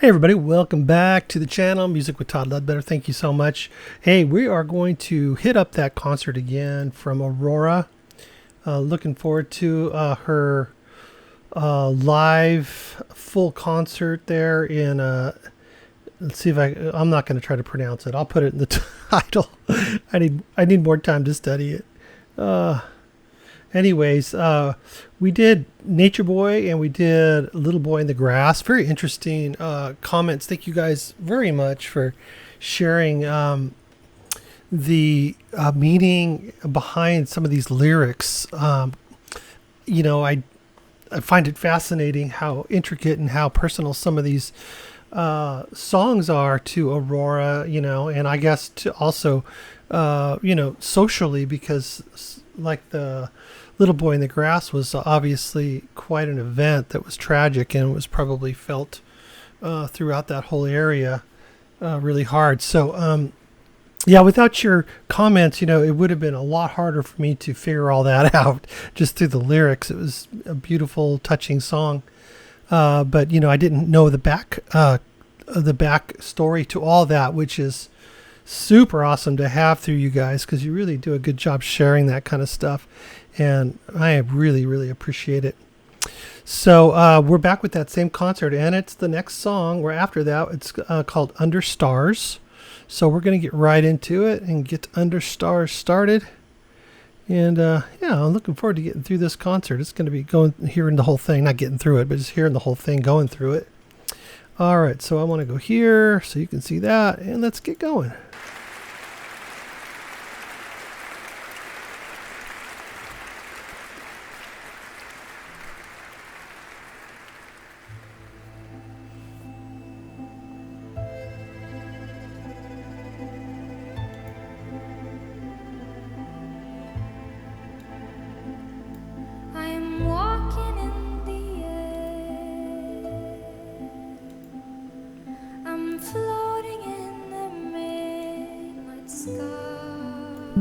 Hey everybody, welcome back to the channel, Music with Todd Ledbetter. Thank you so much. Hey, we are going to hit up that concert again from Aurora. Looking forward to her live full concert there in, let's see if I'm not going to try to pronounce it. I'll put it in the title. I need more time to study it. Anyways, we did Nature Boy and we did Little Boy in the Grass. Very interesting comments. Thank you guys very much for sharing the meaning behind some of these lyrics. I find it fascinating how intricate and how personal some of these songs are to Aurora, and I guess to also, socially, because like the Little Boy in the Grass was obviously quite an event that was tragic and was probably felt throughout that whole area really hard. So, without your comments, it would have been a lot harder for me to figure all that out just through the lyrics. It was a beautiful, touching song. But I didn't know the back story to all that, which is super awesome to have through you guys, because you really do a good job sharing that kind of stuff, and I really, really appreciate it. So we're back with that same concert, and it's the next song. We're after that. It's called Under Stars. So we're going to get right into it and get Under Stars started. And I'm looking forward to getting through this concert. It's going to be hearing the whole thing, not getting through it, but just hearing the whole thing, going through it. All right, so I want to go here so you can see that, and let's get going. I'm walking in the air. I'm floating in the midnight sky.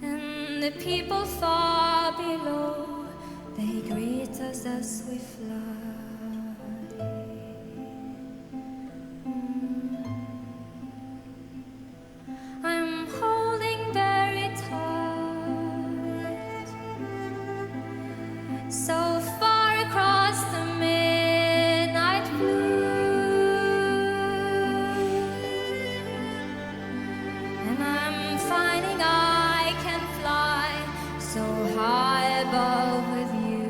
And the people far below, they greet us as we fly. I'm holding very tight, so far across the midnight blue, and I'm finding I can fly so high above with you.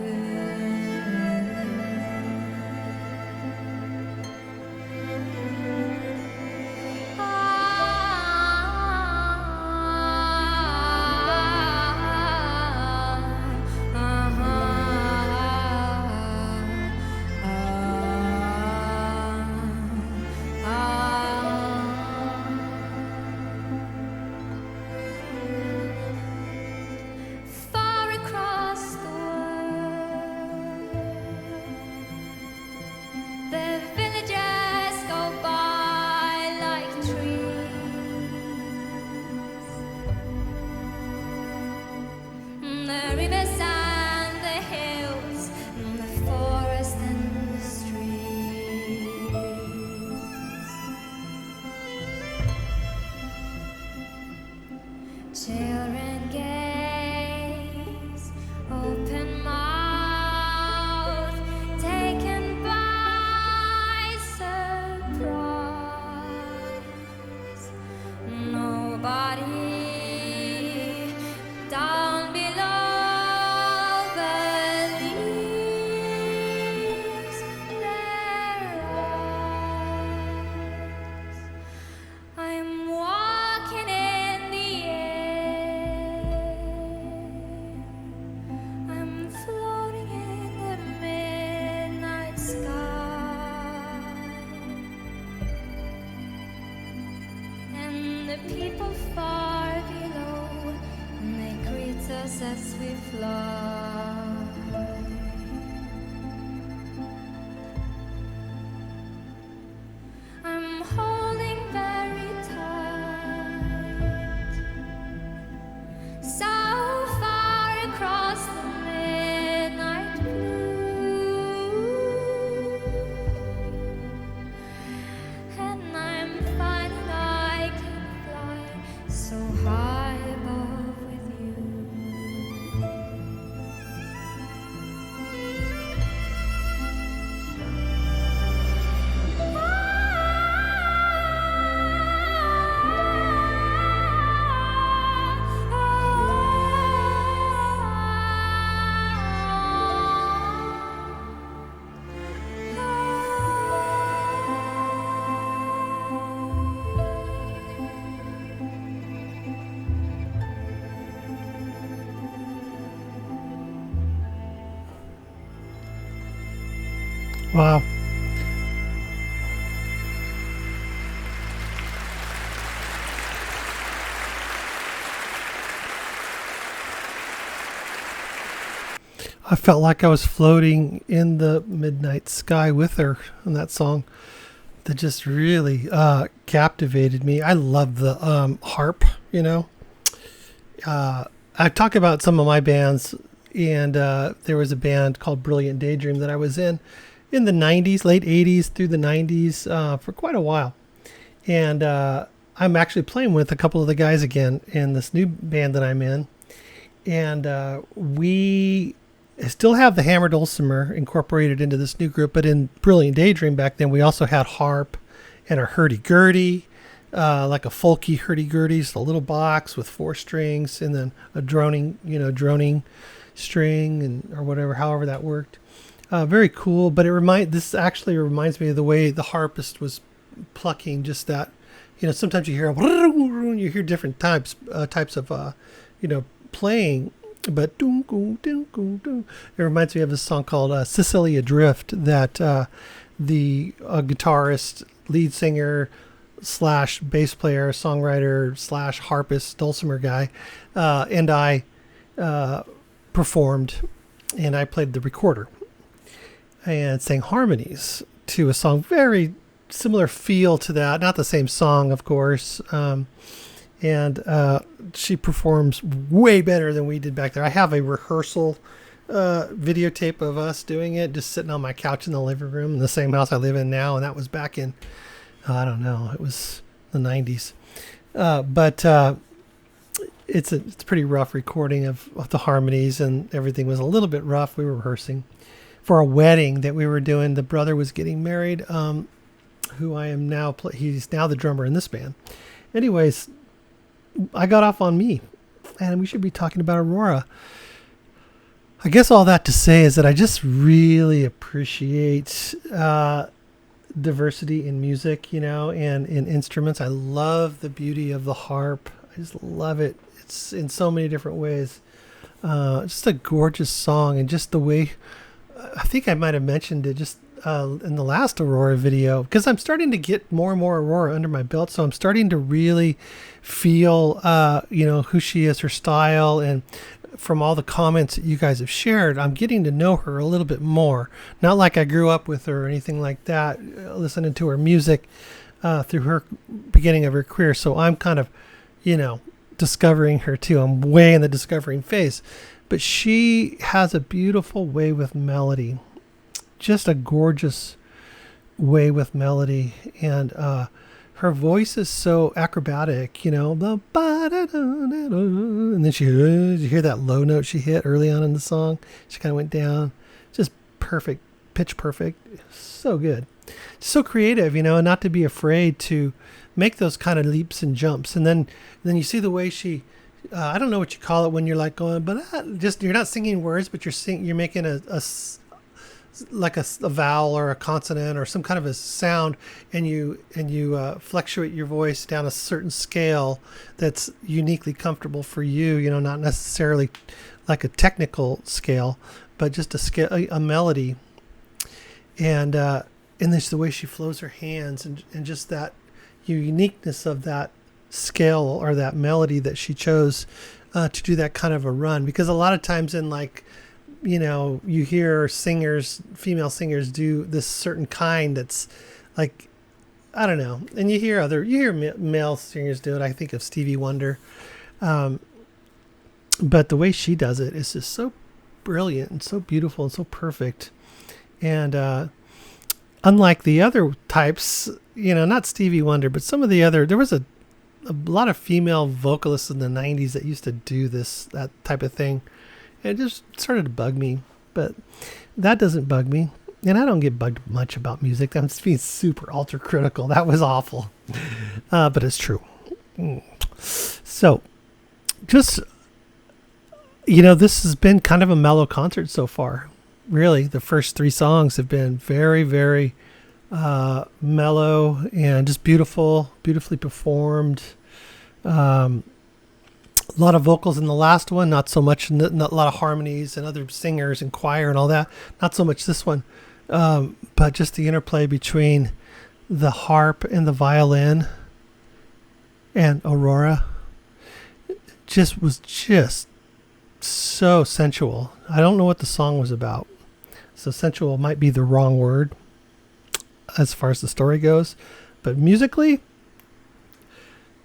Wow. I felt like I was floating in the midnight sky with her in that song. That just really captivated me. I love the harp, you know. I talk about some of my bands, and there was a band called Brilliant Daydream that I was in the 90s, late 80s through the 90s for quite a while. And I'm actually playing with a couple of the guys again in this new band that I'm in. And we still have the hammered dulcimer incorporated into this new group, but in Brilliant Daydream back then, we also had harp and a hurdy-gurdy, like a folky hurdy-gurdy, just a little box with 4 strings, and then a droning string, and or whatever, however that worked. Very cool, but this actually reminds me of the way the harpist was plucking just that. Sometimes you hear different types of playing, but it reminds me of a song called Sicily Adrift that the guitarist, lead singer / bass player, songwriter / harpist, dulcimer guy, and I performed, and I played the recorder and sang harmonies to a song very similar feel to that. Not the same song, of course. And she performs way better than we did back there. I have a rehearsal videotape of us doing it, just sitting on my couch in the living room in the same house I live in now. And that was back in, I don't know, it was the 90s. But it's a pretty rough recording of the harmonies, and everything was a little bit rough. We were rehearsing for a wedding that we were doing. The brother was getting married, who I am now, he's now the drummer in this band. Anyways, I got off on me, and we should be talking about Aurora. I guess all that to say is that I just really appreciate diversity in music, and in instruments. I love the beauty of the harp. I just love it. It's in so many different ways. Just a gorgeous song, and just the way, I think I might have mentioned it just in the last Aurora video, because I'm starting to get more and more Aurora under my belt. So I'm starting to really feel, who she is, her style. And from all the comments that you guys have shared, I'm getting to know her a little bit more. Not like I grew up with her or anything like that, listening to her music through her beginning of her career. So I'm kind of, discovering her too. I'm way in the discovering phase. But she has a beautiful way with melody. Just a gorgeous way with melody, and her voice is so acrobatic, and then you hear that low note she hit early on in the song. She kind of went down, just perfect, pitch perfect, so good, so creative, and not to be afraid to make those kind of leaps and jumps. And then you see the way she, I don't know what you call it when you're like going, but just you're not singing words, but you're making a like a vowel or a consonant or some kind of a sound, and you fluctuate your voice down a certain scale that's uniquely comfortable for you, not necessarily like a technical scale, but just a scale, a melody. And there's the way she flows her hands, and just that uniqueness of that scale or that melody that she chose to do that kind of a run. Because a lot of times in you hear female singers do this certain kind that's like, I don't know. And you hear male singers do it. I think of Stevie Wonder. But the way she does it is just so brilliant and so beautiful and so perfect. And unlike the other types, not Stevie Wonder, but some of the other, there was a lot of female vocalists in the 90s that used to do that type of thing. It just started to bug me, but that doesn't bug me. And I don't get bugged much about music. I'm just being super ultra critical. That was awful. But it's true. So just, this has been kind of a mellow concert so far. Really, the first 3 songs have been very, very mellow and just beautifully performed. A lot of vocals in the last one, not so much, not a lot of harmonies and other singers and choir and all that. Not so much this one, But just the interplay between the harp and the violin and Aurora was just so sensual. I don't know what the song was about. So sensual might be the wrong word as far as the story goes. But musically,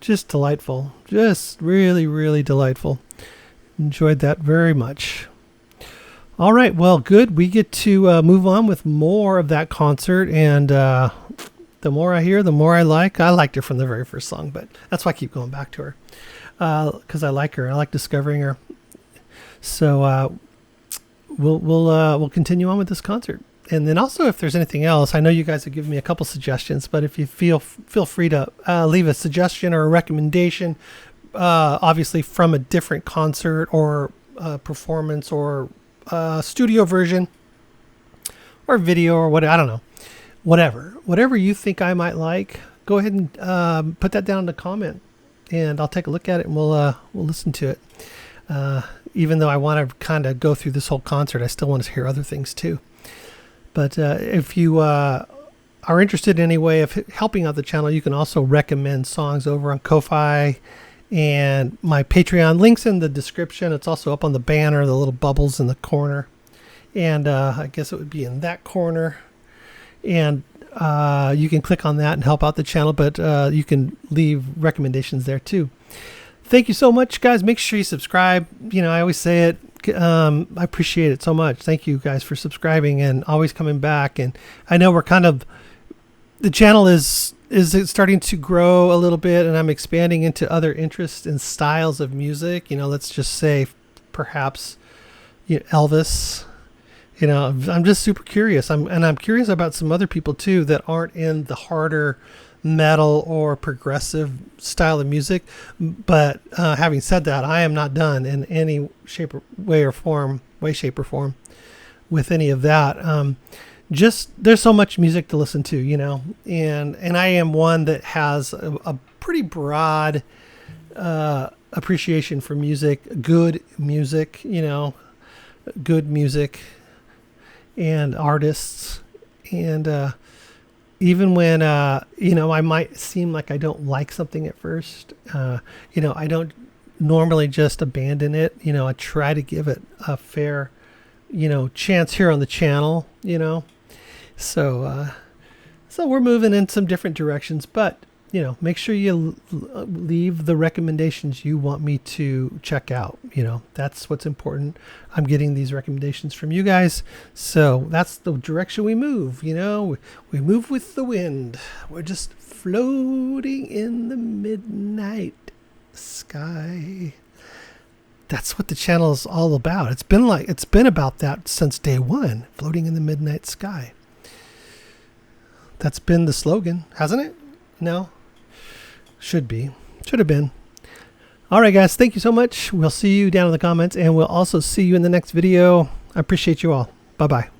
just delightful. Just really, really delightful. Enjoyed that very much. All right, well, good. We get to move on with more of that concert, and the more I hear, the more I like. I liked her from the very first song, but that's why I keep going back to her, because I like her. I like discovering her. So we'll continue on with this concert, and then also if there's anything else, I know you guys have given me a couple suggestions, but if you feel free to leave a suggestion or a recommendation, obviously from a different concert or performance or studio version or video or what, I don't know, whatever you think I might like, go ahead and put that down in the comment, and I'll take a look at it, and we'll listen to it. Even though I want to kind of go through this whole concert, I still want to hear other things too. But if you are interested in any way of helping out the channel, you can also recommend songs over on Ko-Fi, and my Patreon link's in the description. It's also up on the banner, the little bubbles in the corner. And I guess it would be in that corner. And you can click on that and help out the channel, but you can leave recommendations there too. Thank you so much, guys. Make sure you subscribe. You know, I always say it. I appreciate it so much. Thank you guys for subscribing and always coming back. And I know the channel is starting to grow a little bit, and I'm expanding into other interests and styles of music. You know, let's just say perhaps Elvis. You know, I'm just super curious. I'm curious about some other people too that aren't in the harder metal or progressive style of music. But having said that, I am not done in any way, shape, or form with any of that. Just there's so much music to listen to, you know, and I am one that has a pretty broad appreciation for music, good music, you know, good music and artists. And even when you know, I might seem like I don't like something at first, you know, I don't normally just abandon it. You know, I try to give it a fair, you know, chance here on the channel, you know. So we're moving in some different directions, but you know, make sure you leave the recommendations you want me to check out. You know, that's what's important. I'm getting these recommendations from you guys, so that's the direction we move. You know, we move with the wind. We're just floating in the midnight sky. That's what the channel is all about. It's been about that since day one, floating in the midnight sky. That's been the slogan, hasn't it? No? Should be. Should have been. All right, guys. Thank you so much. We'll see you down in the comments, and we'll also see you in the next video. I appreciate you all. Bye-bye.